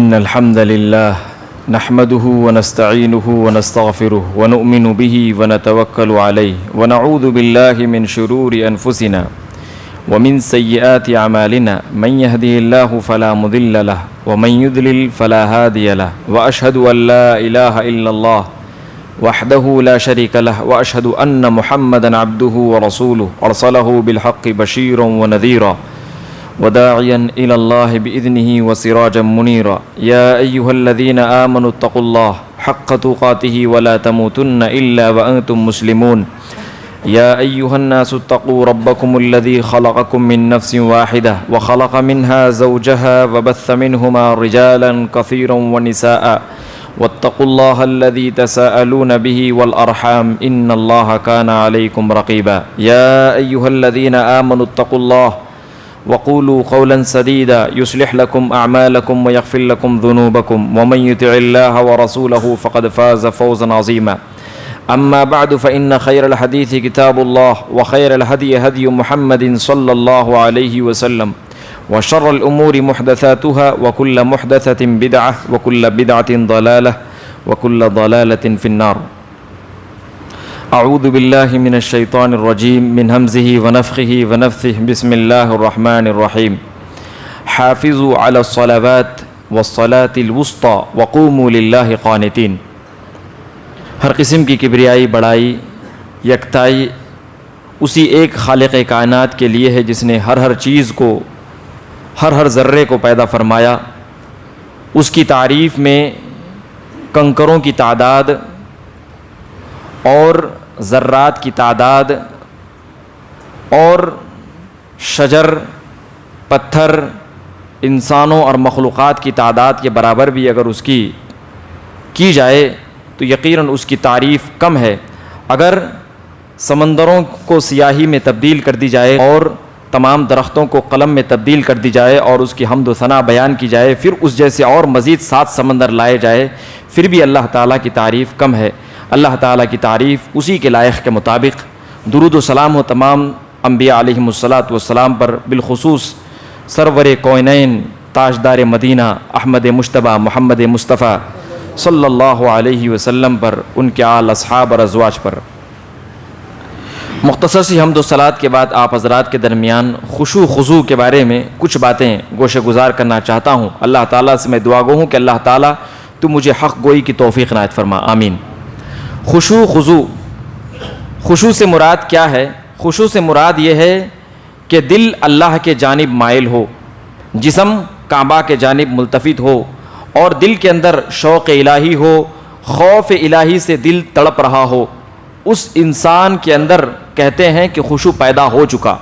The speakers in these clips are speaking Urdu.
إن الحمد لله نحمده ونستعينه ونستغفره ونؤمن به ونتوكل عليه ونعوذ بالله من شرور أنفسنا ومن سيئات أعمالنا من يهده الله فلا مضل له ومن يضلل فلا هادي له وأشهد أن لا إله إلا الله وحده لا شريك له وأشهد أن محمدا عبده ورسوله أرسله بالحق بشيرا ونذيرا وداعيا إلى الله بإذنه وسراجا منيرا يا أيها الذين آمنوا اتقوا الله حق تقاته ولا تموتن إلا وأنتم مسلمون يا أيها الناس اتقوا ربكم الذي خلقكم من نفس واحدة وخلق منها زوجها وبث منهما رجالا كثيرا ونساء واتقوا الله الذي تساءلون به والأرحام إن الله كان عليكم رقيبا يا أيها الذين آمنوا اتقوا الله وقولوا قولا سديدا يصلح لكم أعمالكم ويغفر لكم ذنوبكم ومن يطع الله ورسوله فقد فاز فوزا عظيما أما بعد فإن خير الحديث كتاب الله وخير الهدي هدي محمد صلى الله عليه وسلم وشر الأمور محدثاتها وكل محدثة بدعة وكل بدعة ضلالة وكل ضلالة في النار اعوذ باللہ من الشیطان الرجیم من ہمزہ ونفخہ ونفثہ بسم اللہ الرحمن الرحیم حافظوا علی الصلوات والصلاة الوسطی وقوموا للہ قانتین۔ ہر قسم کی کبریائی، بڑائی، یکتائی اسی ایک خالق کائنات کے لیے ہے جس نے ہر چیز کو، ہر ذرے کو پیدا فرمایا۔ اس کی تعریف میں کنکروں کی تعداد اور ذرات کی تعداد اور شجر، پتھر، انسانوں اور مخلوقات کی تعداد کے برابر بھی اگر اس کی جائے تو یقیناً اس کی تعریف کم ہے۔ اگر سمندروں کو سیاہی میں تبدیل کر دی جائے اور تمام درختوں کو قلم میں تبدیل کر دی جائے اور اس کی حمد و ثنا بیان کی جائے، پھر اس جیسے اور مزید 7 سمندر لائے جائے، پھر بھی اللہ تعالیٰ کی تعریف کم ہے۔ اللہ تعالیٰ کی تعریف اسی کے لائق کے مطابق درود و سلام ہو تمام انبیاء علیہم الصلاۃ والسلام پر، بالخصوص سرور کونین تاجدار مدینہ احمد مجتبیٰ محمد مصطفیٰ صلی اللہ علیہ وسلم پر، ان کے آل، اصحاب اور ازواج پر۔ مختصر سی حمد و صلوات کے بعد آپ حضرات کے درمیان خشوع خضوع کے بارے میں کچھ باتیں گوشہ گزار کرنا چاہتا ہوں۔ اللہ تعالیٰ سے میں دعا گو ہوں کہ اللہ تعالیٰ تو مجھے حق گوئی کی توفیق عنایت فرما، آمین۔ خشوع خضوع، خشوع سے مراد کیا ہے؟ خشوع سے مراد یہ ہے کہ دل اللہ کے جانب مائل ہو، جسم کعبہ کے جانب ملتفت ہو، اور دل کے اندر شوق الہی ہو، خوف الہی سے دل تڑپ رہا ہو۔ اس انسان کے اندر کہتے ہیں کہ خشوع پیدا ہو چکا،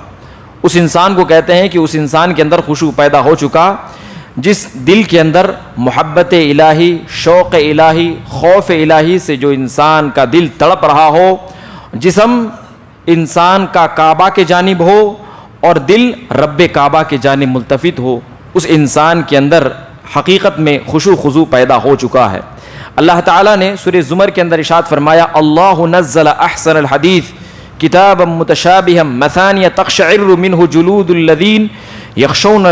اس انسان کو کہتے ہیں کہ اس انسان کے اندر خشوع پیدا ہو چکا جس دل کے اندر محبت الہی، شوق الہی، خوف الہی سے جو انسان کا دل تڑپ رہا ہو، جسم انسان کا کعبہ کے جانب ہو اور دل رب کعبہ کے جانب ملتفت ہو، اس انسان کے اندر حقیقت میں خشوع خضوع پیدا ہو چکا ہے۔ اللہ تعالیٰ نے سورہ زمر کے اندر ارشاد فرمایا، اللہ نزل احسن الحدیث کتابا متشابہا مثانیہ تقشعر منہ جلود الذین یخشون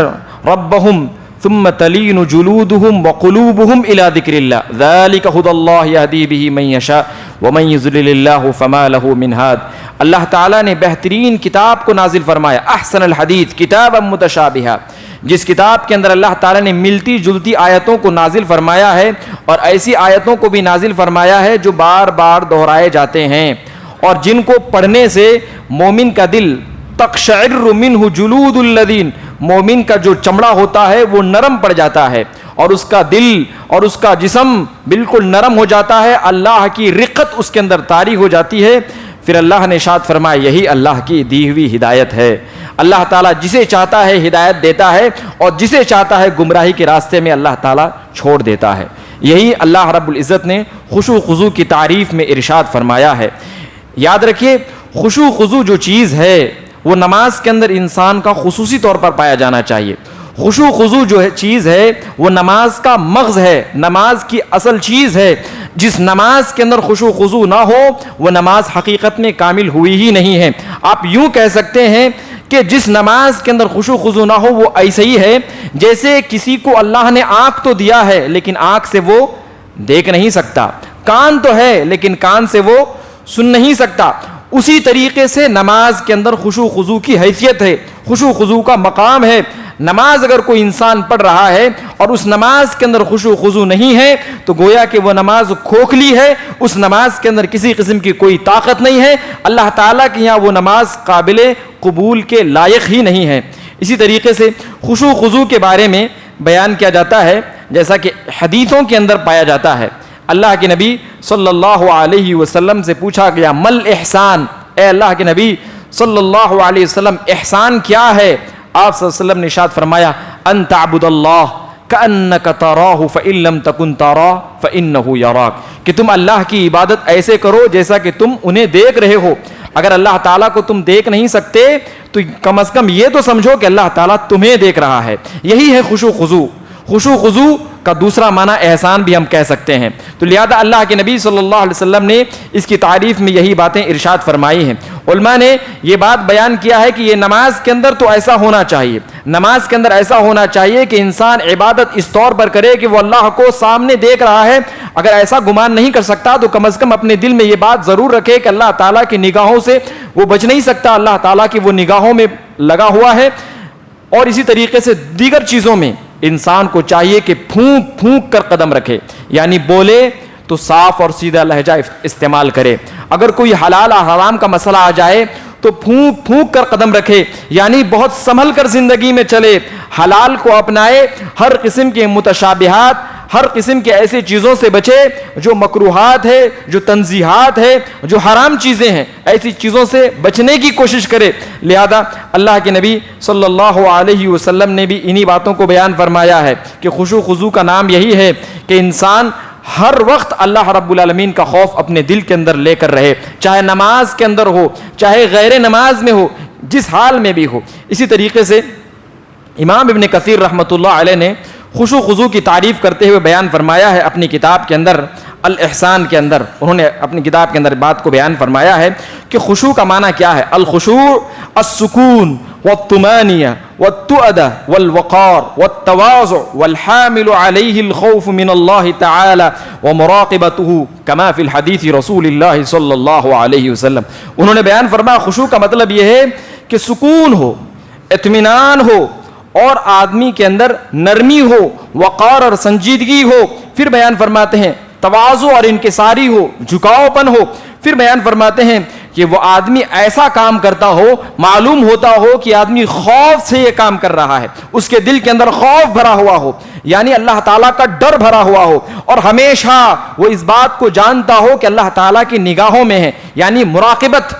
ربہم ثم تلین جلودہم وقلوبہم الی ذکر اللہ ذالک ھدی اللہ یہدی بہ من یشاء ومن یضلل اللہ فما لہ من ہاد۔ اللہ تعالیٰ نے بہترین کتاب کو نازل فرمایا، احسن الحدیث کتابا متشابہا، جس کتاب کے اندر اللہ تعالیٰ نے ملتی جلتی آیتوں کو نازل فرمایا ہے، اور ایسی آیتوں کو بھی نازل فرمایا ہے جو بار بار دہرائے جاتے ہیں اور جن کو پڑھنے سے مومن کا دل تقشعر منہ جلود الذین، مومن کا جو چمڑا ہوتا ہے وہ نرم پڑ جاتا ہے اور اس کا دل اور اس کا جسم بالکل نرم ہو جاتا ہے، اللہ کی رقت اس کے اندر طاری ہو جاتی ہے۔ پھر اللہ نے ارشاد فرمایا یہی اللہ کی دی ہوئی ہدایت ہے۔ اللہ تعالیٰ جسے چاہتا ہے ہدایت دیتا ہے اور جسے چاہتا ہے گمراہی کے راستے میں اللہ تعالیٰ چھوڑ دیتا ہے۔ یہی اللہ رب العزت نے خشوع خضوع کی تعریف میں ارشاد فرمایا ہے۔ یاد رکھیے، خشوع خضوع جو چیز ہے وہ نماز کے اندر انسان کا خصوصی طور پر پایا جانا چاہیے۔ خشوع خضوع جو چیز ہے وہ نماز کا مغز ہے، نماز کی اصل چیز ہے۔ جس نماز کے اندر خشوع خضوع نہ ہو وہ نماز حقیقت میں کامل ہوئی ہی نہیں ہے۔ آپ یوں کہہ سکتے ہیں کہ جس نماز کے اندر خشوع خضوع نہ ہو وہ ایسے ہی ہے جیسے کسی کو اللہ نے آنکھ تو دیا ہے لیکن آنکھ سے وہ دیکھ نہیں سکتا، کان تو ہے لیکن کان سے وہ سن نہیں سکتا۔ اسی طریقے سے نماز کے اندر خشوع خضوع کی حیثیت ہے، خشوع خضوع کا مقام ہے۔ نماز اگر کوئی انسان پڑھ رہا ہے اور اس نماز کے اندر خشوع خضوع نہیں ہے تو گویا کہ وہ نماز کھوکھلی ہے، اس نماز کے اندر کسی قسم کی کوئی طاقت نہیں ہے، اللہ تعالیٰ کے یہاں وہ نماز قابل قبول کے لائق ہی نہیں ہے۔ اسی طریقے سے خشوع خضوع کے بارے میں بیان کیا جاتا ہے جیسا کہ حدیثوں کے اندر پایا جاتا ہے۔ اللہ کے نبی صلی اللہ علیہ وسلم سے پوچھا گیا مل احسان، اے اللہ کے نبی صلی اللہ علیہ وسلم احسان کیا ہے؟ آپ صلی اللہ علیہ وسلم نے ارشاد فرمایا ان تعبد اللہ کأنک تراہ فإن لم تکن تراہ فإنہ یراک، کہ تم اللہ کی عبادت ایسے کرو جیسا کہ تم انہیں دیکھ رہے ہو۔ اگر اللہ تعالیٰ کو تم دیکھ نہیں سکتے تو کم از کم یہ تو سمجھو کہ اللہ تعالیٰ تمہیں دیکھ رہا ہے۔ یہی ہے خشوع خضوع۔ خشوع خضوع کا دوسرا معنی احسان بھی ہم کہہ سکتے ہیں۔ تو لہذا اللہ کے نبی صلی اللہ علیہ وسلم نے اس کی تعریف میں یہی باتیں ارشاد فرمائی ہیں۔ علماء نے یہ بات بیان کیا ہے کہ یہ نماز کے اندر تو ایسا ہونا چاہیے، نماز کے اندر ایسا ہونا چاہیے کہ انسان عبادت اس طور پر کرے کہ وہ اللہ کو سامنے دیکھ رہا ہے۔ اگر ایسا گمان نہیں کر سکتا تو کم از کم اپنے دل میں یہ بات ضرور رکھے کہ اللہ تعالیٰ کی نگاہوں سے وہ بچ نہیں سکتا، اللہ تعالیٰ کی وہ نگاہوں میں لگا ہوا ہے۔ اور اسی طریقے سے دیگر چیزوں میں انسان کو چاہیے کہ پھونک پھونک کر قدم رکھے، یعنی بولے تو صاف اور سیدھا لہجہ استعمال کرے۔ اگر کوئی حلال اور حرام کا مسئلہ آ جائے تو پھونک پھونک کر قدم رکھے، یعنی بہت سنبھل کر زندگی میں چلے، حلال کو اپنائے، ہر قسم کے متشابہات، ہر قسم کے ایسی چیزوں سے بچے جو مکروہات ہے، جو تنزیہات ہے، جو حرام چیزیں ہیں، ایسی چیزوں سے بچنے کی کوشش کرے۔ لہذا اللہ کے نبی صلی اللہ علیہ وسلم نے بھی انہی باتوں کو بیان فرمایا ہے کہ خشوع خضوع کا نام یہی ہے کہ انسان ہر وقت اللہ رب العالمین کا خوف اپنے دل کے اندر لے کر رہے، چاہے نماز کے اندر ہو، چاہے غیر نماز میں ہو، جس حال میں بھی ہو۔ اسی طریقے سے امام ابن کثیر رحمۃ اللہ علیہ نے خشوع خضوع کی تعریف کرتے ہوئے بیان فرمایا ہے اپنی کتاب کے اندر الاحسان کے اندر، انہوں نے اپنی کتاب کے اندر بات کو بیان فرمایا ہے کہ خشوع کا معنی کیا ہے؟ الخشوع السکون والطمانیہ والتؤدہ والوقار والتواضع والحامل علیہ الخوف من اللہ تعالی ومراقبتہ کما فی الحدیث رسول اللہ صلی اللہ علیہ وسلم۔ انہوں نے بیان فرمایا خشوع کا مطلب یہ ہے کہ سکون ہو، اطمینان ہو، اور آدمی کے اندر نرمی ہو، وقار اور سنجیدگی ہو۔ پھر بیان فرماتے ہیں تواضع اور انکساری ہو، جھکاؤ پن ہو۔ پھر بیان فرماتے ہیں کہ وہ آدمی ایسا کام کرتا ہو، معلوم ہوتا ہو کہ آدمی خوف سے یہ کام کر رہا ہے، اس کے دل کے اندر خوف بھرا ہوا ہو، یعنی اللہ تعالیٰ کا ڈر بھرا ہوا ہو، اور ہمیشہ وہ اس بات کو جانتا ہو کہ اللہ تعالیٰ کی نگاہوں میں ہے، یعنی مراقبت،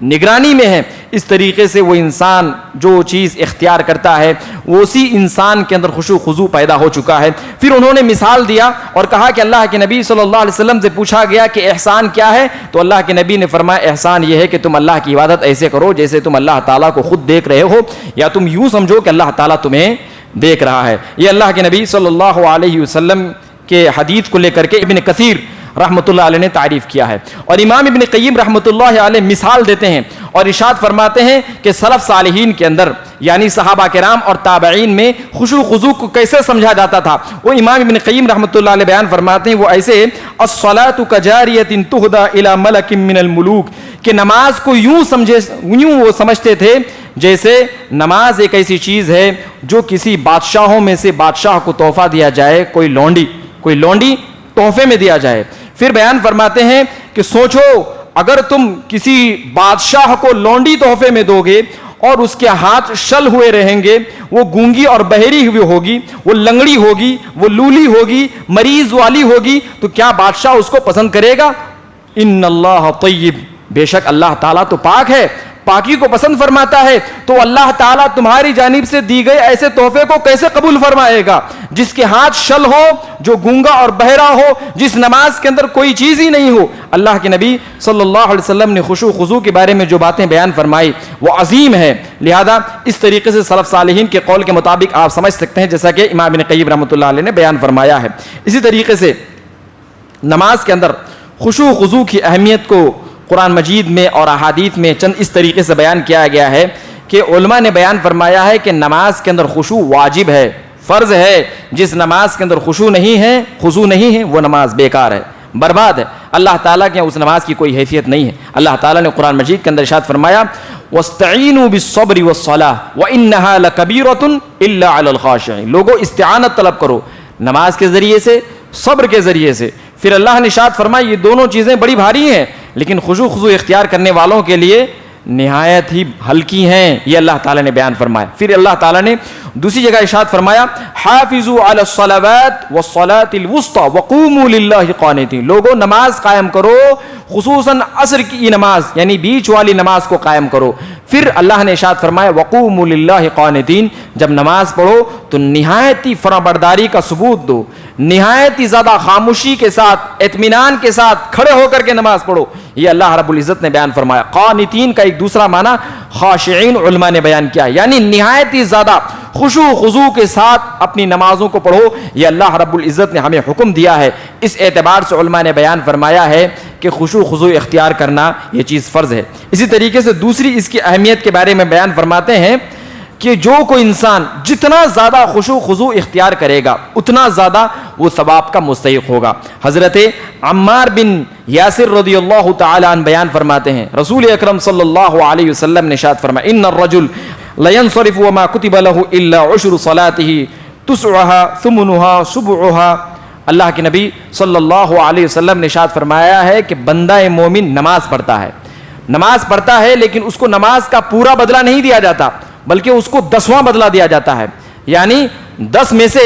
نگرانی میں ہے۔ اس طریقے سے وہ انسان جو چیز اختیار کرتا ہے وہ اسی انسان کے اندر خشوع خضوع پیدا ہو چکا ہے۔ پھر انہوں نے مثال دیا اور کہا کہ اللہ کے نبی صلی اللہ علیہ وسلم سے پوچھا گیا کہ احسان کیا ہے؟ تو اللہ کے نبی نے فرمایا احسان یہ ہے کہ تم اللہ کی عبادت ایسے کرو جیسے تم اللہ تعالیٰ کو خود دیکھ رہے ہو، یا تم یوں سمجھو کہ اللہ تعالیٰ تمہیں دیکھ رہا ہے۔ یہ اللہ کے نبی صلی اللہ علیہ وسلم کے حدیث کو لے کر کے ابن کثیر رحمۃ اللہ علیہ نے تعریف کیا ہے۔ اور امام ابن قیم رحمۃ اللہ علیہ مثال دیتے ہیں اور ارشاد فرماتے ہیں کہ سلف صالحین کے اندر یعنی صحابہ کرام اور تابعین میں خشوع خضوع کو کیسے سمجھا جاتا تھا، وہ امام ابن قیم رحمۃ اللہ علیہ بیان فرماتے ہیں وہ ایسے الصلاۃ کجاریۃ تہدی الی ملک من الملوک، کہ نماز کو یوں وہ سمجھتے تھے جیسے نماز ایک ایسی چیز ہے جو کسی بادشاہوں میں سے بادشاہ کو تحفہ دیا جائے، کوئی لونڈی تحفے میں دیا جائے۔ پھر بیان فرماتے ہیں کہ سوچو اگر تم کسی بادشاہ کو لونڈی تحفے میں دو گے اور اس کے ہاتھ شل ہوئے رہیں گے، وہ گونگی اور بہری ہوئی ہوگی، وہ لنگڑی ہوگی، وہ لولی ہوگی، مریض والی ہوگی، تو کیا بادشاہ اس کو پسند کرے گا؟ ان اللہ طیب، بے شک اللہ تعالیٰ تو پاک ہے، پاکی کو پسند فرماتا ہے، تو اللہ تعالیٰ تمہاری جانب سے دی گئے ایسے تحفے کو کیسے قبول فرمائے گا جس کے ہاتھ شل ہو، جو گونگا اور بہرا ہو، جس نماز کے اندر کوئی چیز ہی نہیں ہو۔ اللہ کے نبی صلی اللہ علیہ وسلم نے خشوع خضوع کے بارے میں جو باتیں بیان فرمائی وہ عظیم ہے، لہذا اس طریقے سے سلف صالحین کے قول کے مطابق آپ سمجھ سکتے ہیں جیسا کہ امام ابن قیم رحمۃ اللہ علیہ نے بیان فرمایا ہے۔ اسی طریقے سے نماز کے اندر خشوع و خضوع کی اہمیت کو قرآن مجید میں اور احادیث میں چند اس طریقے سے بیان کیا گیا ہے کہ علماء نے بیان فرمایا ہے کہ نماز کے اندر خشوع واجب ہے، فرض ہے. جس نماز کے اندر خشوع نہیں ہے، خضوع نہیں ہے، وہ نماز بیکار ہے، برباد ہے. اللہ تعالیٰ کے اس نماز کی کوئی حیثیت نہیں ہے. اللہ تعالیٰ نے قرآن مجید کے اندر ارشاد فرمایا وَاسْتَعِينُوا بِالصَّبْرِ وَالصَّلَاةِ وَإِنَّهَا لَكَبِيرَةٌ إِلَّا عَلَى الْخَاشِعِينَ. لوگوں استعانت طلب کرو نماز کے ذریعے سے، صبر کے ذریعے سے. پھر اللہ نے ارشاد فرمایا یہ دونوں چیزیں بڑی بھاری ہیں لیکن خشوع خضوع اختیار کرنے والوں کے لیے نہایت ہی ہلکی ہیں. یہ اللہ تعالیٰ نے بیان فرمایا. پھر اللہ تعالیٰ نے دوسری جگہ ارشاد فرمایا حافظوا علی الصلوات والصلاة الوسطى وقوموا للہ قانتین. لوگوں نماز قائم کرو، خصوصاً عصر کی نماز یعنی بیچ والی نماز کو قائم کرو. پھر اللہ نے ارشاد فرمایا وقوموا للہ قانتین. جب نماز پڑھو تو نہایت ہی فرمانبرداری کا ثبوت دو، نہایت ہی زیادہ خاموشی کے ساتھ، اطمینان کے ساتھ کھڑے ہو کر کے نماز پڑھو. یہ اللہ رب العزت نے بیان فرمایا. قانتین کا ایک دوسرا معنی خاشعین علماء نے بیان کیا، یعنی نہایت ہی زیادہ خشوع و خضوع کے ساتھ اپنی نمازوں کو پڑھو. یہ اللہ رب العزت نے ہمیں حکم دیا ہے. اس اعتبار سے علماء نے بیان فرمایا ہے کہ خشوع و خضوع اختیار کرنا یہ چیز فرض ہے. اسی طریقے سے دوسری اس کی اہمیت کے بارے میں بیان فرماتے ہیں کہ جو کوئی انسان جتنا زیادہ خشوع و خضوع اختیار کرے گا اتنا زیادہ وہ ثواب کا مستحق ہوگا. حضرت عمار بن یاسر رضی اللہ تعالی عنہ بیان فرماتے ہیں رسول اکرم صلی اللہ علیہ وسلم نے ارشاد فرمایا ان الرجل لینصرف وما کتب له الا عشر صلاته تسعها ثمنها سبعها. اللہ کے نبی صلی اللہ علیہ وسلم نے ارشاد فرمایا ہے کہ بندہ مومن نماز پڑھتا ہے لیکن اس کو نماز کا پورا بدلہ نہیں دیا جاتا بلکہ اس کو 10واں بدلہ دیا جاتا ہے. یعنی 10 میں سے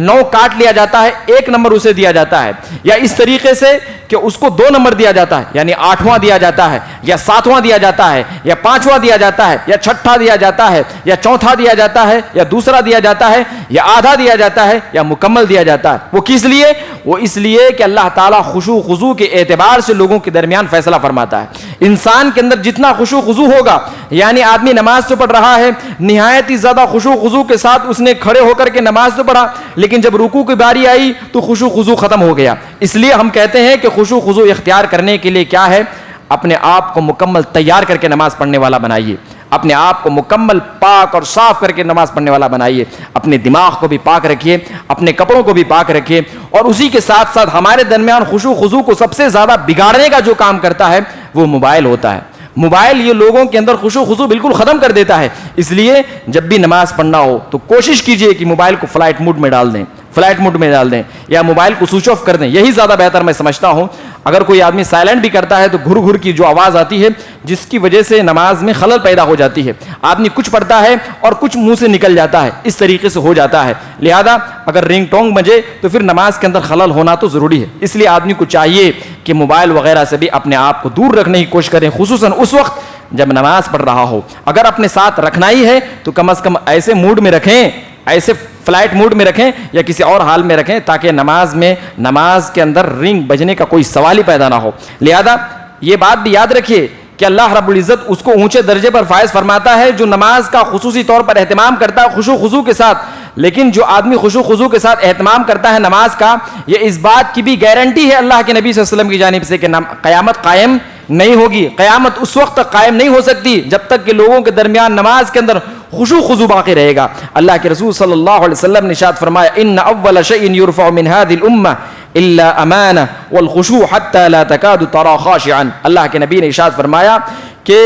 9 کاٹ لیا جاتا ہے، 1 نمبر اسے دیا جاتا ہے. یا اس طریقے سے کہ اس کو 2 نمبر دیا جاتا ہے، یعنی 8واں دیا جاتا ہے یا 7واں دیا جاتا ہے یا 5واں دیا جاتا ہے یا 6ٹھا دیا جاتا ہے یا 4تھا دیا جاتا ہے یا دوسرا دیا جاتا ہے یا آدھا دیا جاتا ہے یا مکمل دیا جاتا ہے. وہ کس لیے؟ وہ اس لیے کہ اللہ تعالیٰ خشوع خضوع کے اعتبار سے لوگوں کے درمیان فیصلہ فرماتا ہے. انسان کے اندر جتنا خشوع خضوع ہوگا، یعنی آدمی نماز تو پڑھ رہا ہے، نہایت ہی زیادہ خشوع خضوع کے ساتھ اس نے کھڑے ہو کر کے نماز تو پڑھا لیکن جب رکوع کی باری آئی تو خشوع خضوع ختم ہو گیا. اس لیے ہم کہتے ہیں کہ خشوع خضوع اختیار کرنے کے لیے کیا ہے؟ اپنے آپ کو مکمل تیار کر کے نماز پڑھنے والا بنائیے، اپنے آپ کو مکمل پاک اور صاف کر کے نماز پڑھنے والا بنائیے. اپنے دماغ کو بھی پاک رکھیے، اپنے کپڑوں کو بھی پاک رکھیے. اور اسی کے ساتھ ساتھ ہمارے درمیان خشوع خضوع کو سب سے زیادہ بگاڑنے کا جو کام کرتا ہے وہ موبائل ہوتا ہے. موبائل یہ لوگوں کے اندر خشوع خضوع بالکل ختم کر دیتا ہے. اس لیے جب بھی نماز پڑھنا ہو تو کوشش کیجئے کہ موبائل کو فلائٹ موڈ میں ڈال دیں یا موبائل کو سوئچ آف کر دیں. یہی زیادہ بہتر میں سمجھتا ہوں. اگر کوئی آدمی سائلنٹ بھی کرتا ہے تو گھر گھر کی جو آواز آتی ہے جس کی وجہ سے نماز میں خلل پیدا ہو جاتی ہے. آدمی کچھ پڑھتا ہے اور کچھ منہ سے نکل جاتا ہے، اس طریقے سے ہو جاتا ہے. لہذا اگر رنگ ٹونگ بجے تو پھر نماز کے اندر خلل ہونا تو ضروری ہے. اس لیے آدمی کو چاہیے کہ موبائل وغیرہ سے بھی اپنے آپ کو دور رکھنے کی کوشش کریں، خصوصاً اس وقت جب نماز پڑھ رہا ہو. اگر اپنے ساتھ رکھنا ہی ہے تو کم از کم ایسے موڈ میں رکھیں، ایسے فلائٹ موڈ میں رکھیں یا کسی اور حال میں رکھیں تاکہ نماز کے اندر رنگ بجنے کا کوئی سوال ہی پیدا نہ ہو. لہذا یہ بات بھی یاد رکھیے کہ اللہ رب العزت اس کو اونچے درجے پر فائز فرماتا ہے جو نماز کا خصوصی طور پر اہتمام کرتا ہے خشوع خضوع کے ساتھ. لیکن جو آدمی خشوع خضوع کے ساتھ اہتمام کرتا ہے نماز کا، یہ اس بات کی بھی گارنٹی ہے اللہ کے نبی صلی اللہ علیہ وسلم کی جانب سے کہ قیامت قائم نہیں ہوگی. قیامت اس وقت تک قائم نہیں ہو سکتی جب تک کہ لوگوں کے درمیان نماز کے اندر خشوع خضوع باقی رہے گا. اللہ کے رسول صلی اللہ علیہ وسلم نے ارشاد فرمایا ان اول شیء يرفع من هذه الامه الا امانه والخشوع حتى لا تكاد ترى خاشعا. اللہ کے نبی نے ارشاد فرمایا کہ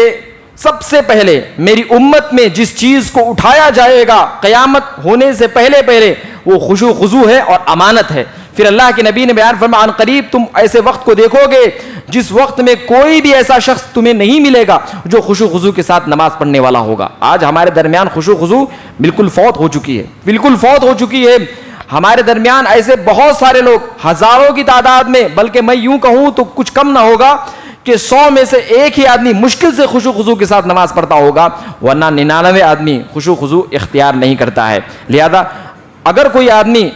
سب سے پہلے میری امت میں جس چیز کو اٹھایا جائے گا قیامت ہونے سے پہلے وہ خشوع خضوع ہے اور امانت ہے. پھر اللہ کے نبی نے بیان فرمایا ان قریب تم ایسے وقت کو دیکھو گے جس وقت میں کوئی بھی ایسا شخص تمہیں نہیں ملے گا جو خشوع خضوع کے ساتھ نماز پڑھنے والا ہوگا. آج ہمارے درمیان خشوع خضوع بالکل فوت ہو چکی ہے. ہمارے درمیان ایسے بہت سارے لوگ ہزاروں کی تعداد میں، بلکہ میں یوں کہوں تو کچھ کم نہ ہوگا کہ 100 میں سے ایک ہی آدمی مشکل سے خشوع خضوع کے ساتھ نماز پڑھتا ہوگا، ورنہ 99 آدمی خشوع خضوع اختیار نہیں کرتا ہے. لہذا اگر کوئی آدمی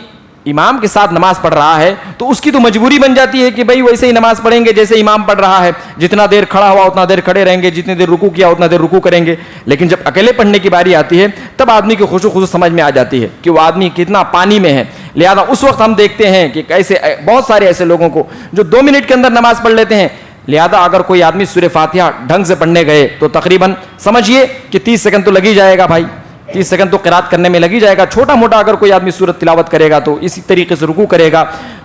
امام کے ساتھ نماز پڑھ رہا ہے تو اس کی تو مجبوری بن جاتی ہے کہ بھئی ویسے ہی نماز پڑھیں گے جیسے امام پڑھ رہا ہے، جتنا دیر کھڑا ہوا اتنا دیر کھڑے رہیں گے، جتنی دیر رکوع کیا اتنا دیر رکوع کریں گے. لیکن جب اکیلے پڑھنے کی باری آتی ہے تب آدمی کی خشوع خضوع سمجھ میں آ جاتی ہے کہ وہ آدمی کتنا پانی میں ہے. لہذا اس وقت ہم دیکھتے ہیں کہ کیسے بہت سارے ایسے لوگوں کو جو 2 منٹ کے اندر نماز پڑھ لیتے ہیں. لہذا اگر کوئی آدمی سورہ فاتحہ ڈھنگ سے پڑھنے گئے تو تقریباً سمجھیے کہ 30 سیکنڈ تو لگ ہی جائے گا بھائی, 30 سیکنڈ تو قرات کرنے میں لگ ہی جائے گا. چھوٹا موٹا اگر کوئی آدمی سورت تلاوت کرے گا تو اسی طریقے سے رکوع کرے گا,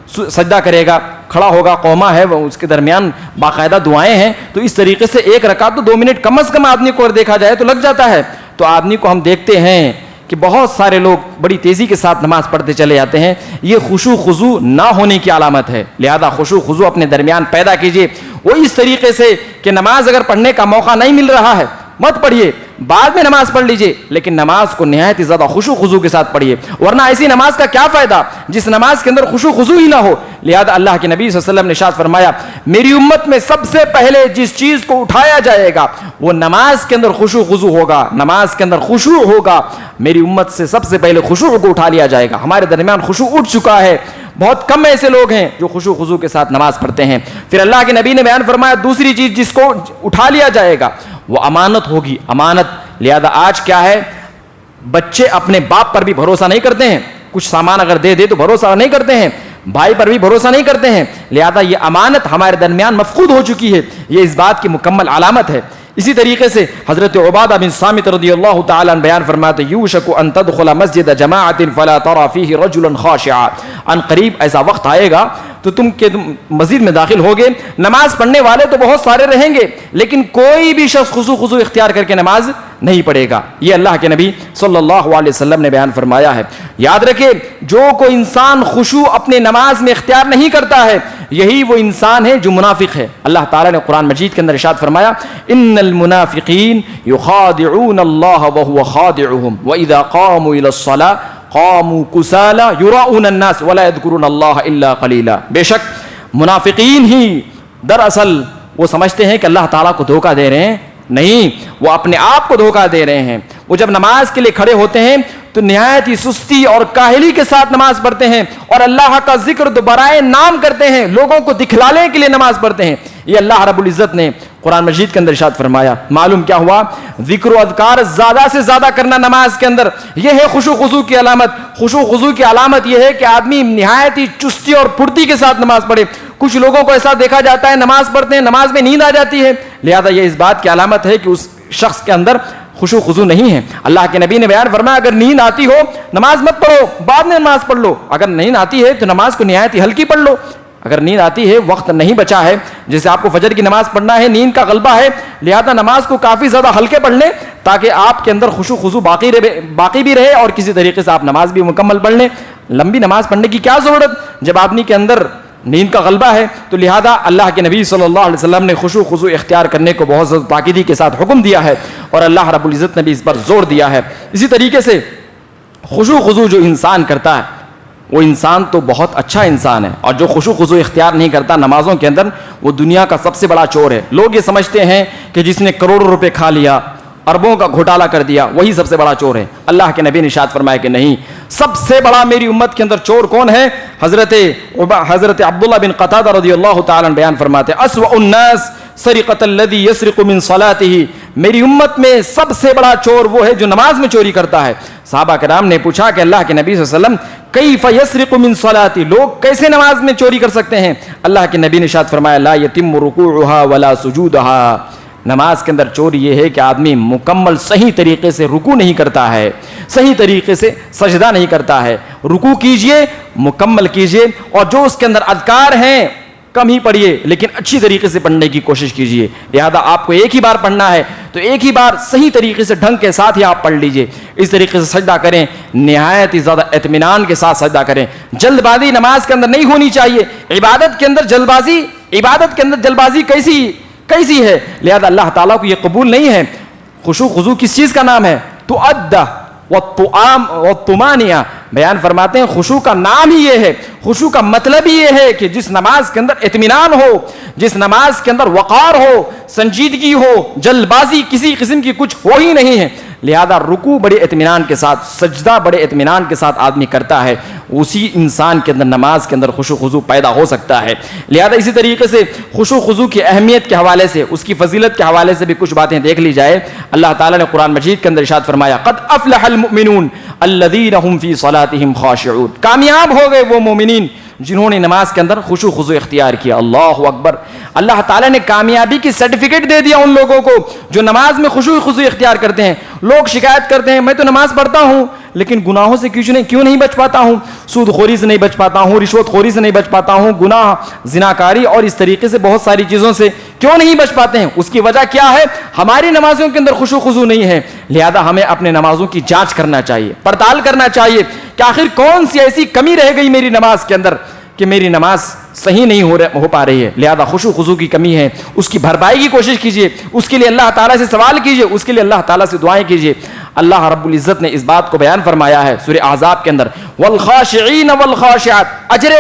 سجدہ کرے گا, کھڑا ہوگا, قوما ہے, اس کے درمیان باقاعدہ دعائیں ہیں, تو اس طریقے سے ایک رکعت تو 2 منٹ کم از کم آدمی کو دیکھا جائے تو لگ جاتا ہے. تو آدمی کو ہم دیکھتے ہیں کہ بہت سارے لوگ بڑی تیزی کے ساتھ نماز پڑھتے چلے جاتے ہیں. یہ خشوع خضوع نہ ہونے کی علامت ہے. لہذا خشوع خضوع اپنے درمیان پیدا کیجئے, وہ اس طریقے سے کہ نماز اگر پڑھنے کا موقع نہیں مل رہا ہے مت پڑھیے, بعد میں نماز پڑھ لیجئے, لیکن نماز کو نہایت ہی زیادہ خشوع خضوع کے ساتھ پڑھیے, ورنہ ایسی نماز کا کیا فائدہ جس نماز کے اندر خشوع خضوع ہی نہ ہو. لہذا اللہ کے نبی صلی اللہ علیہ وسلم نے ارشاد فرمایا, میری امت میں سب سے پہلے جس چیز کو اٹھایا جائے گا وہ نماز کے اندر خشوع خضوع ہوگا, نماز کے اندر خشوع ہوگا. میری امت سے سب سے پہلے خشوع کو اٹھا لیا جائے گا. ہمارے درمیان خشوع اٹھ چکا ہے, بہت کم ایسے لوگ ہیں جو خشوع خضوع کے ساتھ نماز پڑھتے ہیں. پھر اللہ کے نبی نے بیان فرمایا دوسری چیز جس کو اٹھا لیا جائے گا وہ امانت ہوگی, امانت. لہذا آج کیا ہے, بچے اپنے باپ پر بھی بھروسہ نہیں کرتے ہیں, کچھ سامان اگر دے تو بھروسہ نہیں کرتے ہیں, بھائی پر بھی بھروسہ نہیں کرتے ہیں. لہذا یہ امانت ہمارے درمیان مفقود ہو چکی ہے, یہ اس بات کی مکمل علامت ہے. اسی طریقے سے حضرت عبادہ بن صامت رضی اللہ تعالیٰ عنہ بیان فرماتے یوشک ان تدخل مسجد جماعت فلا ترى فيه رجلا خاشعا, ان قریب ایسا وقت آئے گا تو تم مسجد میں داخل ہوگے, نماز پڑھنے والے تو بہت سارے رہیں گے لیکن کوئی بھی شخص خشوع خضوع اختیار کر کے نماز نہیں پڑھے گا. یہ اللہ کے نبی صلی اللہ علیہ وسلم نے بیان فرمایا ہے. یاد رکھے, جو کوئی انسان خشوع اپنے نماز میں اختیار نہیں کرتا ہے یہی وہ انسان ہے جو منافق ہے. اللہ تعالیٰ نے قرآن مجید کے اندر ارشاد فرمایا ان المنافقین یخادعون اللہ وهو خادعهم واذا قاموا الى الصلاة قاموا كسالى يراؤون الناس ولا يذكرون الله الا قليلا. بے شک منافقین ہی دراصل وہ سمجھتے ہیں کہ اللہ تعالیٰ کو دھوکہ دے رہے ہیں, نہیں, وہ اپنے آپ کو دھوکہ دے رہے ہیں. وہ جب نماز کے لیے کھڑے ہوتے ہیں تو نہایت ہی سستی اور کاہلی کے ساتھ نماز پڑھتے ہیں اور اللہ کا ذکر تو برائے نام کرتے ہیں, لوگوں کو دکھلانے کے لیے نماز پڑھتے ہیں. یہ اللہ رب العزت نے قرآن مجید کے اندر ارشاد فرمایا. معلوم کیا ہوا, ذکر و اذکار زیادہ سے زیادہ کرنا نماز کے اندر, یہ ہے خشوع خضوع کی علامت. خشوع خضوع کی علامت یہ ہے کہ آدمی نہایت ہی چستی اور پھرتی کے ساتھ نماز پڑھے. کچھ لوگوں کو ایسا دیکھا جاتا ہے نماز پڑھتے ہیں نماز میں نیند آ جاتی ہے, لہذا یہ اس بات کی علامت ہے کہ اس شخص کے اندر خشوع خضوع نہیں ہے. اللہ کے نبی نے بیان فرمایا اگر نیند آتی ہو نماز مت پڑھو, بعد میں نماز پڑھ لو. اگر نیند آتی ہے تو نماز کو نہایت ہی ہلکی پڑھ لو. اگر نیند آتی ہے, وقت نہیں بچا ہے, جیسے آپ کو فجر کی نماز پڑھنا ہے, نیند کا غلبہ ہے, لہذا نماز کو کافی زیادہ ہلکے پڑھ لیں تاکہ آپ کے اندر خشوع خضوع باقی بھی رہے اور کسی طریقے سے آپ نماز بھی مکمل پڑھ لیں. لمبی نماز پڑھنے کی کیا ضرورت جب آدمی کے اندر نیند کا غلبہ ہے. تو لہذا اللہ کے نبی صلی اللہ علیہ وسلم نے خشوع خضوع اختیار کرنے کو بہت زیادہ تاکیدی کے ساتھ حکم دیا ہے اور اللہ رب العزت نے بھی اس پر زور دیا ہے. اسی طریقے سے خشوع خضوع جو انسان کرتا ہے وہ انسان تو بہت اچھا انسان ہے, اور جو خشوع خضوع اختیار نہیں کرتا نمازوں کے اندر وہ دنیا کا سب سے بڑا چور ہے. لوگ یہ سمجھتے ہیں کہ جس نے کروڑوں روپے کھا لیا, اربوں کا گھوٹالہ کر دیا, وہی سب سے بڑا چور ہے. اللہ کے نبی نے ارشاد فرمایا کہ نہیں, سب سے بڑا میری امت کے اندر چور کون ہے؟ حضرت عبداللہ بن قتادہ رضی اللہ تعالیٰ عنہ بیان فرماتے اسوأ الناس سرقۃ الذی یسرق من صلاتہ, میری امت میں سب سے بڑا چور وہ ہے جو نماز میں چوری کرتا ہے. صحابہ کرام نے پوچھا کہ اللہ کے نبی صلی اللہ علیہ وسلم کیف یسرق من صلاتی, لوگ کیسے نماز میں چوری کر سکتے ہیں؟ اللہ کے نبی نے ارشاد فرمایا لا یتم رکوعها ولا سجودها, نماز کے اندر چوری یہ ہے کہ آدمی مکمل صحیح طریقے سے رکوع نہیں کرتا ہے, صحیح طریقے سے سجدہ نہیں کرتا ہے. رکوع کیجئے, مکمل کیجئے, اور جو اس کے اندر اذکار ہیں کم ہی پڑھیے لیکن اچھی طریقے سے پڑھنے کی کوشش کیجئے. لہذا آپ کو ایک ہی بار پڑھنا ہے تو ایک ہی بار صحیح طریقے سے ڈھنگ کے ساتھ ہی آپ پڑھ لیجئے. اس طریقے سے سجدہ کریں, نہایت ہی زیادہ اطمینان کے ساتھ سجدہ کریں. جلد بازی نماز کے اندر نہیں ہونی چاہیے. عبادت کے اندر جلد بازی کیسی ہے؟ لہذا اللہ تعالیٰ کو یہ قبول نہیں ہے. خشوع خضوع کس چیز کا نام ہے؟ تؤدہ والطمانیہ. بیان فرماتے ہیں خشوع کا نام ہی یہ ہے, خشوع کا مطلب ہی یہ ہے کہ جس نماز کے اندر اطمینان ہو, جس نماز کے اندر وقار ہو, سنجیدگی ہو, جلد بازی کسی قسم کی کچھ ہو ہی نہیں ہے. لہذا رکوع بڑے اطمینان کے ساتھ، سجدہ بڑے اطمینان کے ساتھ آدمی کرتا ہے، اسی انسان کے اندر نماز کے اندر خشوع خضوع پیدا ہو سکتا ہے۔ لہذا اسی طریقے سے خشوع خضوع کی اہمیت کے حوالے سے، اس کی فضیلت کے حوالے سے بھی کچھ باتیں دیکھ لی جائے۔ اللہ تعالیٰ نے قرآن مجید کے اندر ارشاد فرمایا قد افلح المؤمنون الذین هم فی صلاتهم خاشعون، کامیاب ہو گئے وہ مومنین جنہوں نے نماز کے اندر خشوع خضوع اختیار کیا۔ اللہ اکبر، اللہ تعالیٰ نے کامیابی کی سرٹیفکیٹ دے دیا ان لوگوں کو جو نماز میں خشوع خضوع اختیار کرتے ہیں۔ لوگ شکایت کرتے ہیں میں تو نماز پڑھتا ہوں لیکن گناہوں سے کیوں نہیں بچ پاتا ہوں، سود خوری سے نہیں بچ پاتا ہوں، رشوت خوری سے نہیں بچ پاتا ہوں، گناہ زناکاری اور اس طریقے سے بہت ساری چیزوں سے کیوں نہیں بچ پاتے ہیں؟ اس کی وجہ کیا ہے؟ ہماری نمازوں کے اندر خشوع خضوع نہیں ہے۔ لہذا ہمیں اپنے نمازوں کی جانچ کرنا چاہیے، پڑتال کرنا چاہیے کہ آخر کون سی ایسی کمی رہ گئی میری نماز کے اندر کہ میری نماز صحیح نہیں ہو پا رہی ہے۔ لہذا خشوع خضوع کی کمی ہے، اس کی بھرپائی کی کوشش کیجیے، اس کے لیے اللہ تعالیٰ سے سوال کیجیے، اس کے لیے اللہ تعالیٰ سے دعائیں کیجیے۔ اللہ رب العزت نے اس بات کو بیان فرمایا ہے سورہ احزاب کے اندر والخاشعین والخاشعات، اجر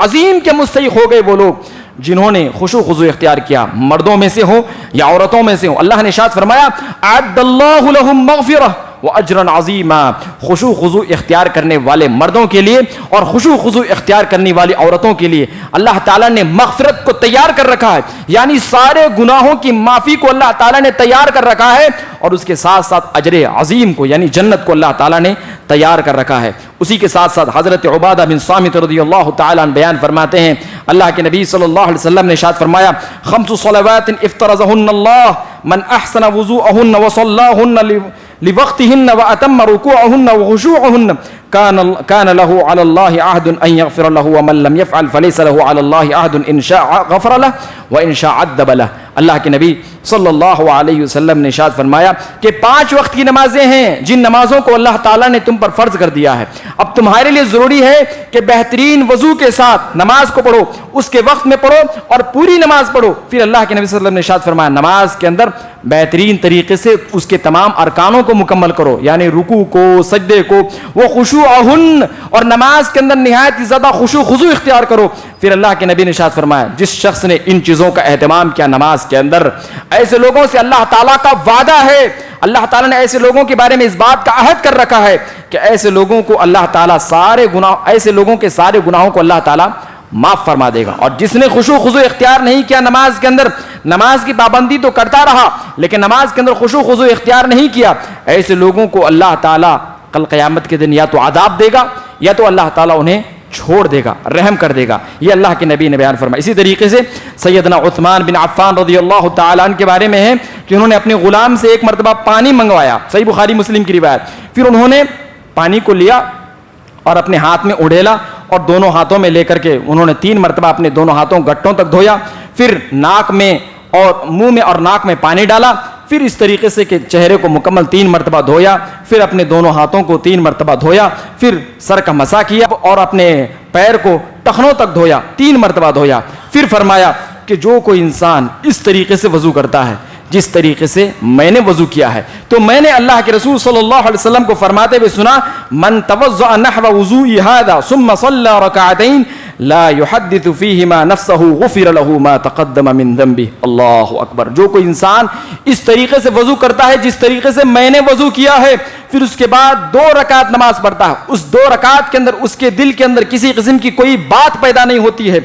عظیم کے مستحق ہو گئے وہ لوگ جنہوں نے خشوع خضوع اختیار کیا، مردوں میں سے ہو یا عورتوں میں سے ہو۔ اللہ نے ارشاد فرمایا اعد اللہ لهم مغفرہ واجرا عظیما، خشوع خضوع اختیار کرنے والے مردوں کے لیے اور خشوع خضوع اختیار کرنے والی عورتوں کے لیے اللہ تعالیٰ نے مغفرت کو تیار کر رکھا ہے، یعنی سارے گناہوں کی معافی کو اللہ تعالیٰ نے تیار کر رکھا ہے، اور اس کے ساتھ ساتھ اجر عظیم کو یعنی جنت کو اللہ تعالیٰ نے تیار کر رکھا ہے۔ اسی کے ساتھ ساتھ حضرت عبادہ بن صامت رضی اللہ تعالیٰ عنہ بیان فرماتے ہیں اللہ کے نبی صلی اللہ علیہ وسلم نے ارشاد فرمایا خمس صلوات افترضهن اللہ من احسن وضوءهن وصلاهن لوقتهن واتم ركوعهن وخشوعهن كان له على الله عهد ان يغفر له ومن لم يفعل فليس له على الله عهد ان شاء غفر له وان شاء عذب له۔ اللہ کے نبی صلی اللہ علیہ وسلم نے ارشاد فرمایا کہ 5 وقت کی نمازیں ہیں جن نمازوں کو اللہ تعالیٰ نے تم پر فرض کر دیا ہے، اب تمہارے لیے ضروری ہے کہ بہترین وضو کے ساتھ نماز کو پڑھو، اس کے وقت میں پڑھو اور پوری نماز پڑھو۔ پھر اللہ کے نبی صلی اللہ علیہ وسلم نے ارشاد فرمایا نماز کے اندر بہترین طریقے سے اس کے تمام ارکانوں کو مکمل کرو، یعنی رکوع کو، سجدے کو، وہ خشوعہن، اور نماز کے اندر نہایت زیادہ خشوع خضوع اختیار کرو۔ پھر اللہ کے نبی نے ارشاد فرمایا جس شخص نے ان چیزوں کا اہتمام کیا نماز کے اندر، ایسے لوگوں سے اللہ تعالیٰ کا وعدہ ہے، اللہ تعالیٰ نے ایسے لوگوں کے بارے میں اس بات کا عہد کر رکھا ہے کہ ایسے لوگوں کو اللہ تعالیٰ ایسے لوگوں کے سارے گناہوں کو اللہ تعالیٰ معاف فرما دے گا۔ اور جس نے خشوع خضوع اختیار نہیں کیا نماز کے اندر، نماز کی پابندی تو کرتا رہا لیکن نماز کے اندر خشوع خضوع اختیار نہیں کیا، ایسے لوگوں کو اللہ تعالیٰ کل قیامت کے دن یا تو عذاب دے گا یا تو اللہ تعالیٰ انہیں چھوڑ دے گا، رحم کر دے گا۔ یہ اللہ کے نبی نے بیان فرمایا۔ اسی طریقے سے سیدنا عثمان بن عفان رضی اللہ تعالیٰ عنہ کے بارے میں ہے کہ انہوں نے اپنے غلام سے ایک مرتبہ پانی منگوایا، صحیح بخاری مسلم کی روایت، پھر انہوں نے پانی کو لیا اور اپنے ہاتھ میں اڑیلا اور دونوں ہاتھوں میں لے کر کے انہوں نے 3 مرتبہ اپنے دونوں ہاتھوں گٹوں تک دھویا، پھر ناک میں اور منہ میں اور ناک میں پانی ڈالا، پھر اس طریقے سے کہ چہرے کو مکمل 3 مرتبہ دھویا، پھر اپنے دونوں ہاتھوں کو 3 مرتبہ دھویا، پھر سر کا مسح کیا اور اپنے پیر کو ٹخنوں تک دھویا، 3 مرتبہ دھویا۔ پھر فرمایا کہ جو کوئی انسان اس طریقے سے وضو کرتا ہے جس طریقے سے میں نے وضو کیا ہے، تو میں نے اللہ کے رسول صلی اللہ علیہ وسلم کو فرماتے ہوئے سنا من توضأ نحو وضوء هذا ثم صلى ركعتين لا يحدث فيهما نفسه غفر له ما تقدم من ذنبه۔ اللہ اکبر، جو کوئی انسان اس طریقے سے وضو کرتا ہے جس طریقے سے میں نے وضو کیا ہے، پھر اس کے بعد 2 رکعت نماز پڑھتا ہے، اس 2 رکعت کے اندر اس کے دل کے اندر کسی قسم کی کوئی بات پیدا نہیں ہوتی ہے،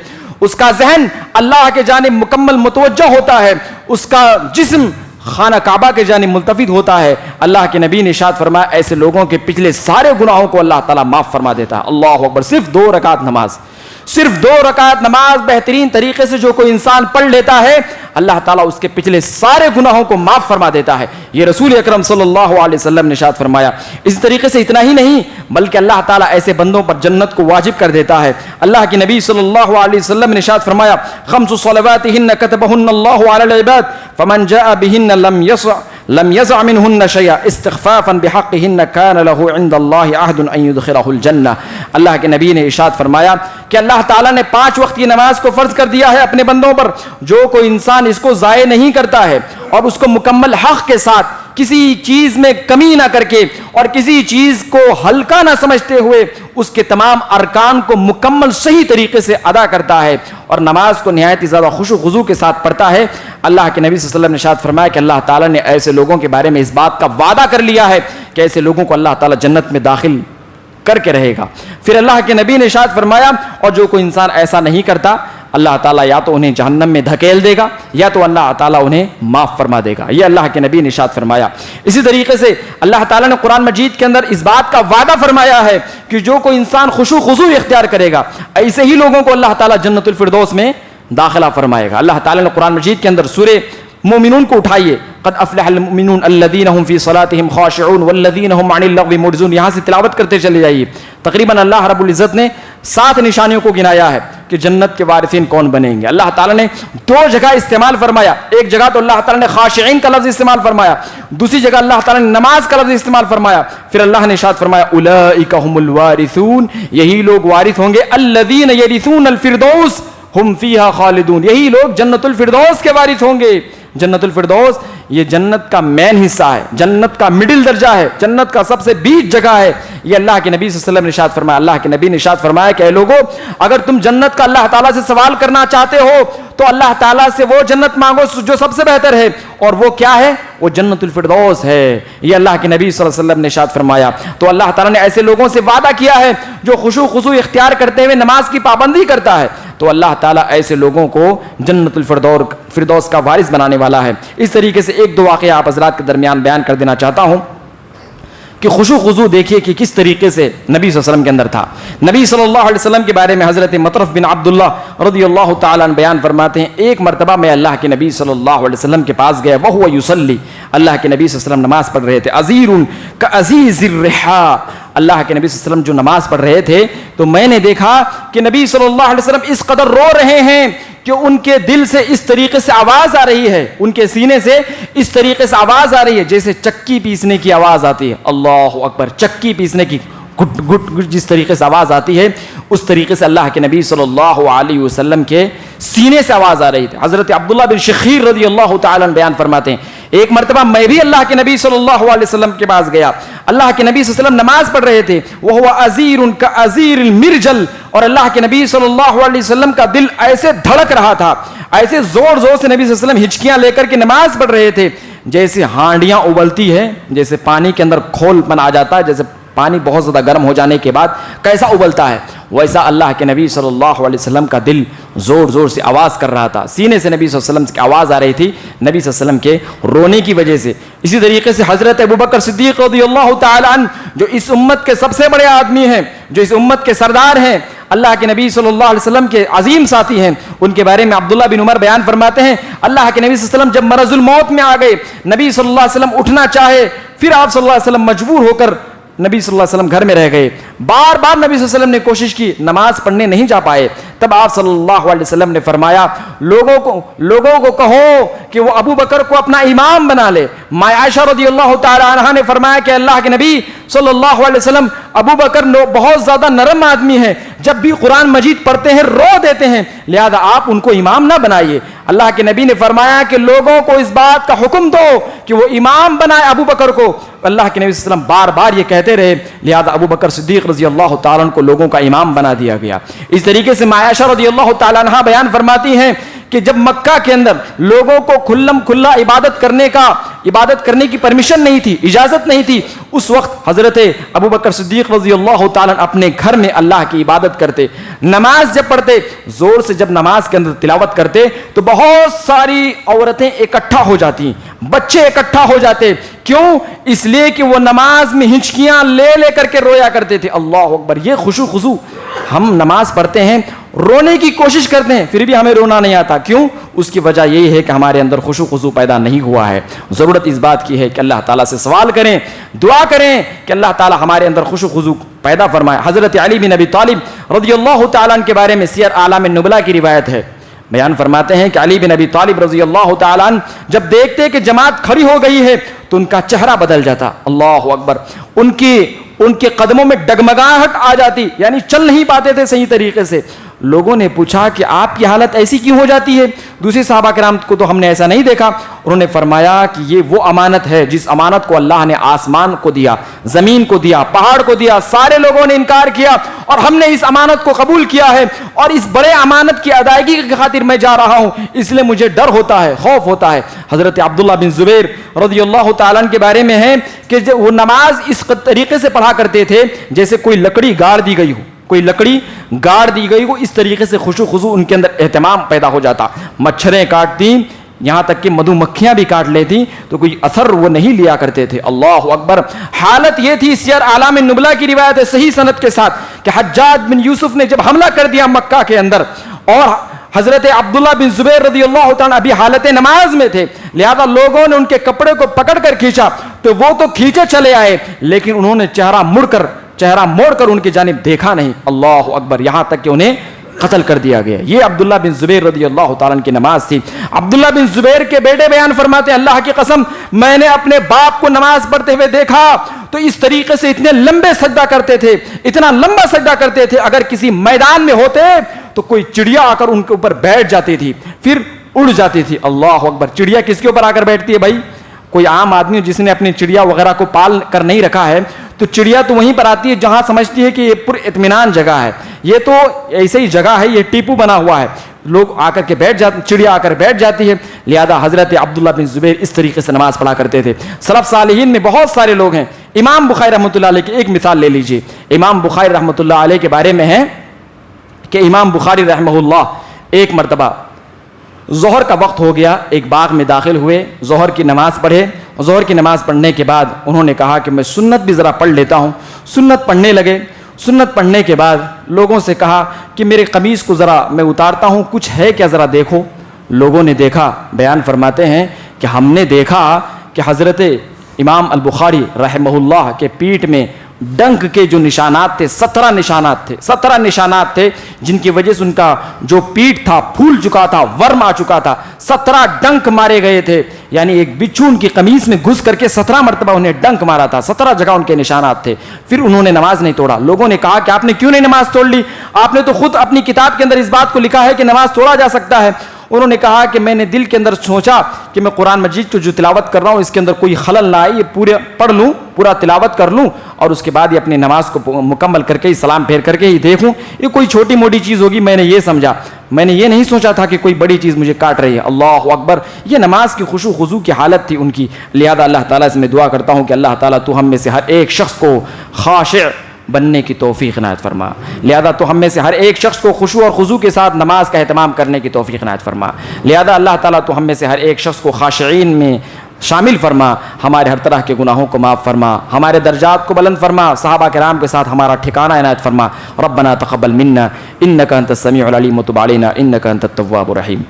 اس کا ذہن اللہ کے جانب مکمل متوجہ ہوتا ہے، اس کا جسم خانہ کعبہ کے جانب ملتفت ہوتا ہے، اللہ کے نبی نے ارشاد فرمایا ایسے لوگوں کے پچھلے سارے گناہوں کو اللہ تعالیٰ معاف فرما دیتا ہے۔ اللہ اکبر، صرف 2 رکعت نماز، صرف 2 رکعت نماز بہترین طریقے سے جو کوئی انسان پڑھ لیتا ہے اللہ تعالیٰ اس کے پچھلے سارے گناہوں کو معاف فرما دیتا ہے۔ یہ رسول اکرم صلی اللہ علیہ وسلم نے ارشاد فرمایا۔ اسی طریقے سے اتنا ہی نہیں بلکہ اللہ تعالیٰ ایسے بندوں پر جنت کو واجب کر دیتا ہے۔ اللہ کے نبی صلی اللہ علیہ وسلم نے ارشاد فرمایا خمس صلوات ہن كتبهن اللہ علی العباد فمن جاء بهن لم يزع منهن شيئا استخفافا بحقهن كان له عند الله عهد ان يدخله الجنہ۔ اللہ کے نبی نے ارشاد فرمایا کہ اللہ تعالیٰ نے 5 وقت کی نماز کو فرض کر دیا ہے اپنے بندوں پر، جو کوئی انسان اس کو ضائع نہیں کرتا ہے اور اس کو مکمل حق کے ساتھ کسی چیز میں کمی نہ کر کے اور کسی چیز کو ہلکا نہ سمجھتے ہوئے اس کے تمام ارکان کو مکمل صحیح طریقے سے ادا کرتا ہے اور نماز کو نہایت ہی زیادہ خشوع و خضوع کے ساتھ پڑھتا ہے، اللہ کے نبی صلی اللہ علیہ وسلم نے ارشاد فرمایا کہ اللہ تعالیٰ نے ایسے لوگوں کے بارے میں اس بات کا وعدہ کر لیا ہے کہ ایسے لوگوں کو اللہ تعالیٰ جنت میں داخل کر کے رہے گا۔ پھر اللہ کے نبی نے ارشاد فرمایا اور جو کوئی انسان ایسا نہیں کرتا اللہ تعالیٰ یا تو انہیں جہنم میں دھکیل دے گا یا تو اللہ تعالیٰ انہیں معاف فرما دے گا، یہ اللہ کے نبی نے ارشاد فرمایا۔ اسی طریقے سے اللہ تعالیٰ نے قرآن مجید کے اندر اس بات کا وعدہ فرمایا ہے کہ جو کوئی انسان خشوع خضوع اختیار کرے گا ایسے ہی لوگوں کو اللہ تعالیٰ جنت الفردوس میں داخلہ فرمائے گا۔ اللہ تعالیٰ نے قرآن مجید کے اندر سورہ مومنون کو اٹھائیے، قد افلح المؤمنون الذین هم فی صلاتهم خاشعون والذین هم عن اللغو معرضون، یہاں سے تلاوت کرتے چلے جائیے۔ تقریباً اللہ رب العزت نے 7 نشانیوں کو گنایا ہے کہ جنت کے وارثین کون بنیں گے۔ اللہ تعالیٰ نے 2 جگہ استعمال فرمایا، ایک جگہ تو اللہ تعالیٰ نے خاشعین کا لفظ استعمال فرمایا، دوسری جگہ اللہ تعالیٰ نے نماز کا لفظ استعمال فرمایا، پھر اللہ نے ارشاد فرمایا اولئک هم الوارثون، یہی لوگ وارث ہوں گے، الذین یرثون الفردوس ہم فیہا خالدون، یہی لوگ جنت الفردوس کے وارث ہوں گے۔ جنت الفردوس یہ جنت کا مین حصہ ہے، جنت کا مڈل درجہ ہے، جنت کا سب سے بیچ جگہ ہے۔ یہ اللہ کے نبی صلی اللہ علیہ وسلم نے ارشاد فرمایا، اللہ کے نبی نے ارشاد فرمایا کہ اے لوگو اگر تم جنت کا اللہ تعالیٰ سے سوال کرنا چاہتے ہو تو اللہ تعالیٰ سے وہ جنت مانگو جو سب سے بہتر ہے، اور وہ کیا ہے؟ وہ جنت الفردوس ہے۔ یہ اللہ کے نبی صلی اللہ علیہ وسلم نے ارشاد فرمایا۔ تو اللہ تعالیٰ نے ایسے لوگوں سے وعدہ کیا ہے جو خشوع خضوع اختیار کرتے ہوئے نماز کی پابندی کرتا ہے، تو اللہ تعالیٰ ایسے لوگوں کو جنت الفردوس کا وارث بنانے والا ہے۔ اس طریقے سے 1-2 واقعہ آپ حضرات کے درمیان بیان کر دینا چاہتا ہوں کہ خشوع خضوع دیکھیے کہ کس طریقے سے نبی صلی اللہ علیہ وسلم کے اندر تھا۔ نبی صلی اللہ علیہ وسلم کے بارے میں حضرت مطرف بن عبداللہ رضی اللہ تعالیٰ عنہ بیان فرماتے ہیں، ایک مرتبہ میں اللہ کے نبی صلی اللہ علیہ وسلم کے پاس گیا، وہو یصلی، اللہ کے نبی صلی اللہ علیہ وسلم نماز پڑھ رہے تھے، عزیر کعزیز الرحا، اللہ کے نبی صلی اللہ علیہ وسلم جو نماز پڑھ رہے تھے تو میں نے دیکھا کہ نبی صلی اللہ علیہ وسلم اس قدر رو رہے ہیں کہ ان کے دل سے اس طریقے سے آواز آ رہی ہے، ان کے سینے سے اس طریقے سے آواز آ رہی ہے جیسے چکی پیسنے کی آواز آتی ہے، اللہ اکبر، چکی پیسنے کی گٹ گٹ گٹ جس طریقے سے آواز آتی ہے اس طریقے سے اللہ کے نبی صلی اللہ علیہ وسلم کے سینے سے آواز آ رہی تھی۔ حضرت عبداللہ بن شخیر رضی اللہ تعالیٰ عنہ بیان فرماتے ہیں، ایک مرتبہ میں بھی اللہ کے نبی صلی اللہ علیہ وسلم کے پاس گیا، اللہ کے نبی صلی اللہ علیہ وسلم نماز پڑھ رہے تھے، وہ عزیر کعزیر المرجل، اور اللہ کے نبی صلی اللہ علیہ وسلم کا دل ایسے دھڑک رہا تھا، ایسے زور زور سے نبی صلی اللہ علیہ وسلم ہچکیاں لے کر کے نماز پڑھ رہے تھے جیسے ہانڈیاں ابلتی ہے، جیسے پانی کے اندر کھول پن آ جاتا ہے، جیسے پانی بہت زیادہ گرم ہو جانے کے بعد کیسا ابلتا ہے، ویسا اللہ کے نبی صلی اللہ علیہ وسلم کا دل زور زور سے آواز کر رہا تھا، سینے سے نبی صلی اللہ علیہ وسلم کی آواز آ رہی تھی نبی صلی اللہ علیہ وسلم کے رونے کی وجہ سے۔ اسی طریقے سے حضرت ابوبکر صدیق رضی اللہ تعالیٰ عنہ جو اس امت کے سب سے بڑے آدمی ہیں، جو اس امت کے سردار ہیں، اللہ کے نبی صلی اللہ علیہ وسلم کے عظیم ساتھی ہیں، ان کے بارے میں عبداللہ بن عمر بیان فرماتے ہیں، اللہ کے نبی صلی اللہ علیہ وسلم جب مرض الموت میں آ گئے، نبی صلی اللہ علیہ وسلم اٹھنا چاہے، پھر آپ صلی اللہ علیہ وسلم مجبور ہو کر نبی صلی اللہ علیہ وسلم گھر میں رہ گئے، بار بار نبی صلی اللہ علیہ وسلم نے کوشش کی، نماز پڑھنے نہیں جا پائے، تب آپ صلی اللہ علیہ وسلم نے فرمایا لوگوں کو کہو کہ وہ ابو بکر کو اپنا امام بنا لے۔ ماں عائشہ رضی اللہ تعالی عنہا نے فرمایا کہ اللہ کے نبی صلی اللہ علیہ وسلم ابو بکر بہت زیادہ نرم آدمی ہیں، جب بھی قرآن مجید پڑھتے ہیں رو دیتے ہیں، لہذا آپ ان کو امام نہ بنائیے۔ اللہ کے نبی نے فرمایا کہ لوگوں کو اس بات کا حکم دو کہ وہ امام بنائے ابو بکر کو۔ اللہ کے نبی صلی اللہ علیہ وسلم بار بار یہ کہتے رہے، لہذا ابو بکر صدیق رضی اللہ تعالیٰ عنہ کو لوگوں کا امام بنا دیا گیا۔ اس طریقے سے ماں عائشہ رضی اللہ تعالیٰ عنہ بیان فرماتی ہیں کہ جب مکہ کے اندر لوگوں کو کھلم کھلا عبادت کرنے کی پرمیشن نہیں تھی، اجازت نہیں تھی، اس وقت حضرت ابو بکر صدیق رضی اللہ تعالیٰ عنہ اپنے گھر میں اللہ کی عبادت کرتے، نماز جب پڑھتے، زور سے جب نماز کے اندر تلاوت کرتے تو بہت ساری عورتیں اکٹھا ہو جاتی، بچے اکٹھا ہو جاتے، کیوں؟ اس لیے کہ وہ نماز میں ہچکیاں لے کر کے رویا کرتے تھے۔ اللہ اکبر، یہ خشوع خضوع، ہم نماز پڑھتے ہیں، رونے کی کوشش کرتے ہیں، پھر بھی ہمیں رونا نہیں آتا، کیوں؟ اس کی وجہ یہی ہے کہ ہمارے اندر خشوع خضوع پیدا نہیں ہوا ہے۔ ضرورت اس بات کی ہے کہ اللہ تعالیٰ سے سوال کریں، دعا کریں کہ اللہ تعالیٰ ہمارے اندر خشوع خضوع پیدا فرمائے۔ حضرت علی بن ابی طالب رضی اللہ تعالیٰ عنہ کے بارے میں سیر اعلام النبلاء کی روایت ہے، بیان فرماتے ہیں کہ علی بن ابی طالب رضی اللہ تعالیٰ عنہ جب دیکھتے کہ جماعت کھڑی ہو گئی ہے تو ان کا چہرہ بدل جاتا، اللہ اکبر، ان کے قدموں میں ڈگمگاہٹ آ جاتی، یعنی چل نہیں پاتے تھے صحیح طریقے سے، لوگوں نے پوچھا کہ آپ کی حالت ایسی کیوں ہو جاتی ہے؟ دوسرے صحابہ کرام کو تو ہم نے ایسا نہیں دیکھا. انہوں نے فرمایا کہ یہ وہ امانت ہے جس امانت کو اللہ نے آسمان کو دیا, زمین کو دیا, پہاڑ کو دیا, سارے لوگوں نے انکار کیا اور ہم نے اس امانت کو قبول کیا ہے, اور اس بڑے امانت کی ادائیگی کی خاطر میں جا رہا ہوں, اس لیے مجھے ڈر ہوتا ہے, خوف ہوتا ہے. حضرت عبداللہ بن زبیر رضی اللہ تعالیٰ عنہ کے بارے میں ہے کہ وہ نماز اس طریقے سے پڑھا کرتے تھے جیسے کوئی لکڑی گاڑ دی گئی ہو, کوئی لکڑی گاڑ دی گئی ہو, اس طریقے سے خشوع خضوع ان کے اندر اہتمام پیدا ہو جاتا. مچھریں کاٹتی, یہاں تک کہ مدھو مکھیاں بھی کاٹ لیتی تو کوئی اثر وہ نہیں لیا کرتے تھے. اللہ اکبر. حالت یہ تھی, سیر اعلام النبلاء کی روایت ہے صحیح سند کے ساتھ, کہ حجاج بن یوسف نے جب حملہ کر دیا مکہ کے اندر اور حضرت عبداللہ بن زبیر رضی اللہ تعالیٰ ابھی حالت نماز میں تھے, لہذا لوگوں نے ان کے کپڑے کو پکڑ کر کھینچا تو وہ تو کھینچے چلے آئے, لیکن انہوں نے چہرہ موڑ کر ان کی جانب دیکھا نہیں. اللہ اکبر. یہاں تک کہ انہیں قتل کر دیا گیا. یہ عبداللہ بن زبیر رضی اللہ تعالیٰ عنہ کی نماز تھی. عبداللہ بن زبیر کے بیٹے بیان فرماتے ہیں, اللہ کی قسم میں نے اپنے باپ کو نماز پڑھتے ہوئے دیکھا تو اس طریقے سے اتنے لمبے سجدہ کرتے تھے, اتنا لمبا سجدہ کرتے تھے, اگر کسی میدان میں ہوتے تو کوئی چڑیا آ کر ان کے اوپر بیٹھ جاتی تھی پھر اڑ جاتی تھی. اللہ اکبر. چڑیا کس کے اوپر آ کر بیٹھتی ہے بھائی؟ کوئی عام آدمی جس نے اپنی چڑیا وغیرہ کو پال کر نہیں رکھا ہے تو چڑیا تو وہیں پر آتی ہے جہاں سمجھتی ہے کہ یہ پر اطمینان جگہ ہے, یہ تو ایسے ہی جگہ ہے, یہ ٹیپو بنا ہوا ہے, لوگ آ کر کے بیٹھ جاتے, چڑیا آ کر بیٹھ جاتی ہے. لہذا حضرت عبداللہ بن زبیر اس طریقے سے نماز پڑھا کرتے تھے. سلف صالحین میں بہت سارے لوگ ہیں. امام بخاری رحمۃ اللہ علیہ کی ایک مثال لے لیجئے. امام بخاری رحمۃ اللہ علیہ کے بارے میں ہے کہ امام بخاری رحمہ اللہ ایک مرتبہ ظہر کا وقت ہو گیا, ایک باغ میں داخل ہوئے, ظہر کی نماز پڑھے. ظہر کی نماز پڑھنے کے بعد انہوں نے کہا کہ میں سنت بھی ذرا پڑھ لیتا ہوں. سنت پڑھنے لگے. سنت پڑھنے کے بعد لوگوں سے کہا کہ میرے قمیص کو ذرا میں اتارتا ہوں, کچھ ہے کیا ذرا دیکھو. لوگوں نے دیکھا. بیان فرماتے ہیں کہ ہم نے دیکھا کہ حضرت امام البخاری رحمہ اللہ کے پیٹھ میں ڈنک کے جو نشانات تھے, 17 نشانات تھے جن کی وجہ سے ان کا جو پیٹھ تھا پھول چکا تھا, ورم آ چکا تھا. 17 ڈنک مارے گئے تھے, یعنی ایک بچھو ان کی قمیص میں گھس کر کے 17 مرتبہ انہیں ڈنک مارا تھا. 17 جگہ ان کے نشانات تھے. پھر انہوں نے نماز نہیں توڑا. لوگوں نے کہا کہ آپ نے کیوں نہیں نماز توڑ لی؟ آپ نے تو خود اپنی کتاب کے اندر اس بات کو لکھا ہے کہ نماز توڑا جا سکتا ہے. انہوں نے کہا کہ میں نے دل کے اندر سوچا کہ میں قرآن مجید کو جو تلاوت کر رہا ہوں اس کے اندر کوئی خلل نہ آئے, یہ پورے پڑھ لوں, پورا تلاوت کر لوں اور اس کے بعد یہ اپنی نماز کو مکمل کر کے سلام پھیر کر کے ہی دیکھوں, یہ کوئی چھوٹی موٹی چیز ہوگی. میں نے یہ سمجھا, میں نے یہ نہیں سوچا تھا کہ کوئی بڑی چیز مجھے کاٹ رہی ہے. اللہ اکبر. یہ نماز کی خشوع خضوع کی حالت تھی ان کی. لہذا اللہ تعالیٰ سے میں دعا کرتا ہوں کہ اللہ تعالیٰ تو ہم میں سے ہر ایک شخص کو خاشع بننے کی توفیق عنایت فرما. لہذا تو ہم میں سے ہر ایک شخص کو خشوع اور خضوع کے ساتھ نماز کا اہتمام کرنے کی توفیق عنایت فرما. لہذا اللہ تعالیٰ تو ہم میں سے ہر ایک شخص کو خاشعین میں شامل فرما. ہمارے ہر طرح کے گناہوں کو معاف فرما, ہمارے درجات کو بلند فرما, صحابہ کرام کے ساتھ ہمارا ٹھکانہ عنایت فرما. ربنا تقبل منا انک انت السمیع العلیم وتب علینا انک انت التواب الرحیم.